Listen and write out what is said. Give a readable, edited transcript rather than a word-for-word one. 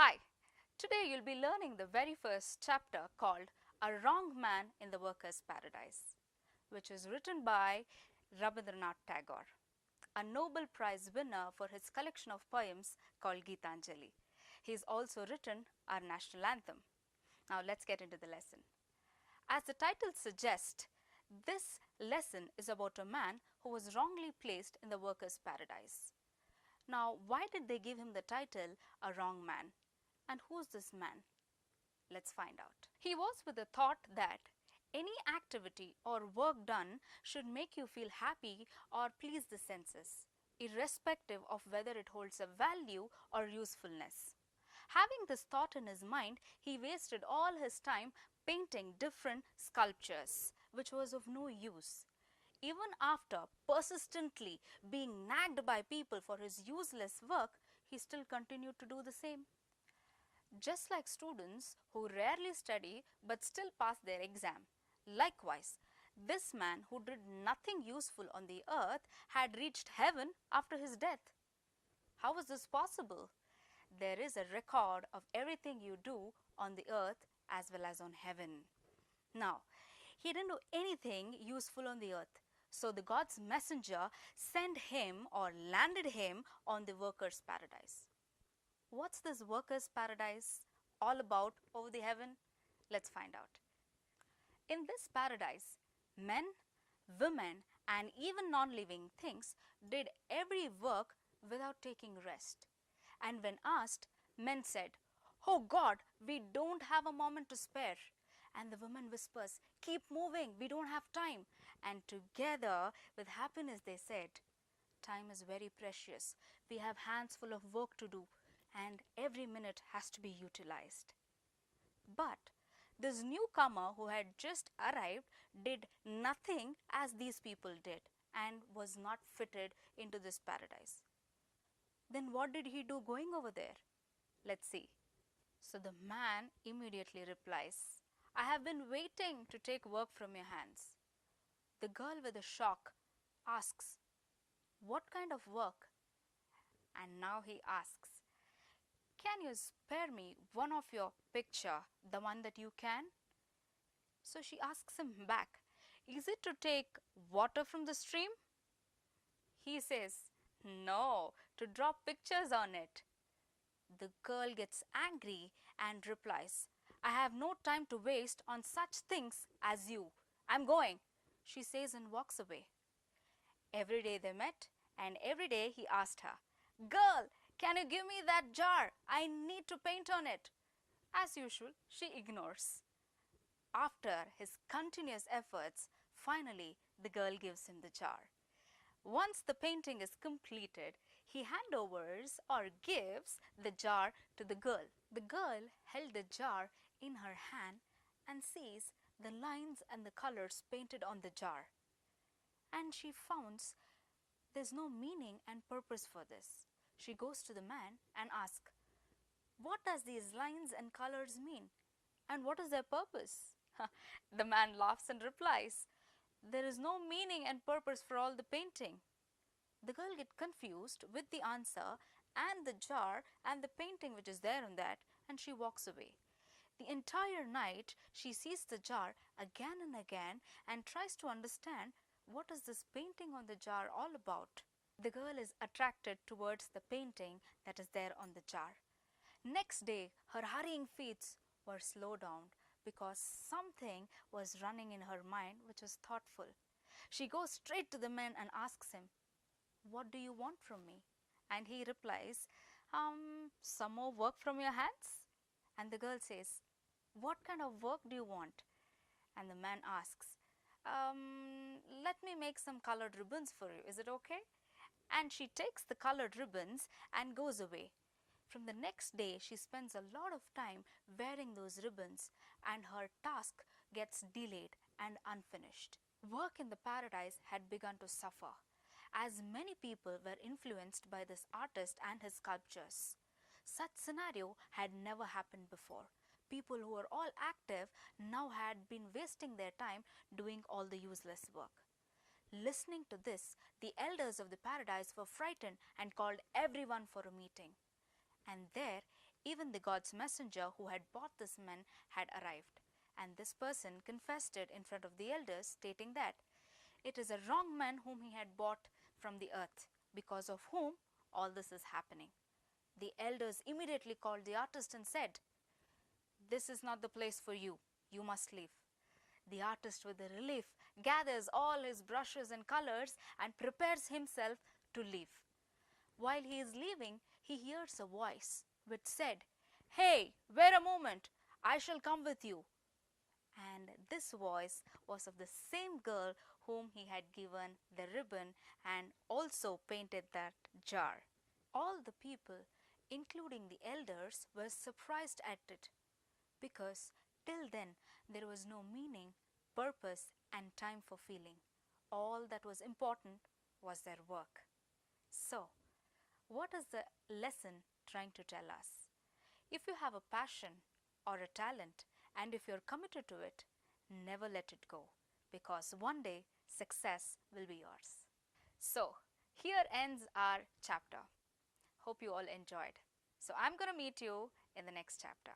Hi, today you'll be learning the very first chapter called A Wrong Man in the Workers' Paradise, which is written by Rabindranath Tagore, a Nobel Prize winner for his collection of poems called Gitanjali. He's also written our national anthem. Now let's get into the lesson. As the title suggests, this lesson is about a man who was wrongly placed in the workers' paradise. Now, why did they give him the title A Wrong Man? And who's this man? Let's find out. He was with the thought that any activity or work done should make you feel happy or please the senses, irrespective of whether it holds a value or usefulness. Having this thought in his mind, he wasted all his time painting different sculptures, which was of no use. Even after persistently being nagged by people for his useless work, he still continued to do the same. Just like students who rarely study but still pass their exam. Likewise, this man who did nothing useful on the earth had reached heaven after his death. How was this possible? There is a record of everything you do on the earth as well as on heaven. Now, he didn't do anything useful on the earth. So the God's messenger sent him or landed him on the workers' paradise. What's this workers' paradise all about over the heaven? Let's find out. In this paradise, men, women, and even non-living things did every work without taking rest. And when asked, men said, "Oh God, we don't have a moment to spare." And the woman whispers, "Keep moving, we don't have time." And together with happiness they said, "Time is very precious. We have hands full of work to do, and every minute has to be utilized." But this newcomer who had just arrived did nothing as these people did and was not fitted into this paradise. Then what did he do going over there? Let's see. So the man immediately replies, "I have been waiting to take work from your hands." The girl with a shock asks, "What kind of work?" And now he asks, "Can you spare me one of your picture, the one that you can?" So she asks him back, "Is it to take water from the stream?" He says, "No, to draw pictures on it." The girl gets angry and replies, "I have no time to waste on such things as you. I'm going," she says, and walks away. Every day they met, and every day he asked her, "Girl, can you give me that jar? I need to paint on it." As usual, she ignores. After his continuous efforts, finally the girl gives him the jar. Once the painting is completed, he handovers or gives the jar to the girl. The girl held the jar in her hand and sees the lines and the colors painted on the jar. And she finds there's no meaning and purpose for this. She goes to the man and asks, "What does these lines and colors mean? And what is their purpose?" The man laughs and replies, "There is no meaning and purpose for all the painting." The girl gets confused with the answer and the jar and the painting which is there on that, and she walks away. The entire night she sees the jar again and again and tries to understand what is this painting on the jar all about. The girl is attracted towards the painting that is there on the jar. Next day, her hurrying feet were slowed down because something was running in her mind which was thoughtful. She goes straight to the man and asks him, "What do you want from me?" And he replies, "Some more work from your hands?" And the girl says, "What kind of work do you want?" And the man asks, "Let me make some colored ribbons for you. Is it okay?" And she takes the colored ribbons and goes away. From the next day, she spends a lot of time wearing those ribbons, and her task gets delayed and unfinished. Work in the paradise had begun to suffer, as many people were influenced by this artist and his sculptures. Such scenario had never happened before. People who were all active now had been wasting their time doing all the useless work. Listening to this, the elders of the paradise were frightened and called everyone for a meeting. And there, Even the God's messenger who had bought this man had arrived, and this person confessed it in front of the elders, stating that it is a wrong man whom he had bought from the earth, because of whom all this is happening. The elders immediately called the artist and said, "This is not the place for you. You must leave." The artist, with a relief, gathers all his brushes and colors and prepares himself to leave. While he is leaving, he hears a voice which said, "Hey, wait a moment, I shall come with you." And this voice was of the same girl whom he had given the ribbon and also painted that jar. All the people, including the elders, were surprised at it, because till then there was no meaning, purpose, and time for feeling. All that was important was their work. So, what is the lesson trying to tell us? If you have a passion or a talent, and if you're committed to it, never let it go, because one day success will be yours. So, here ends our chapter. Hope you all enjoyed. So, I'm going to meet you in the next chapter.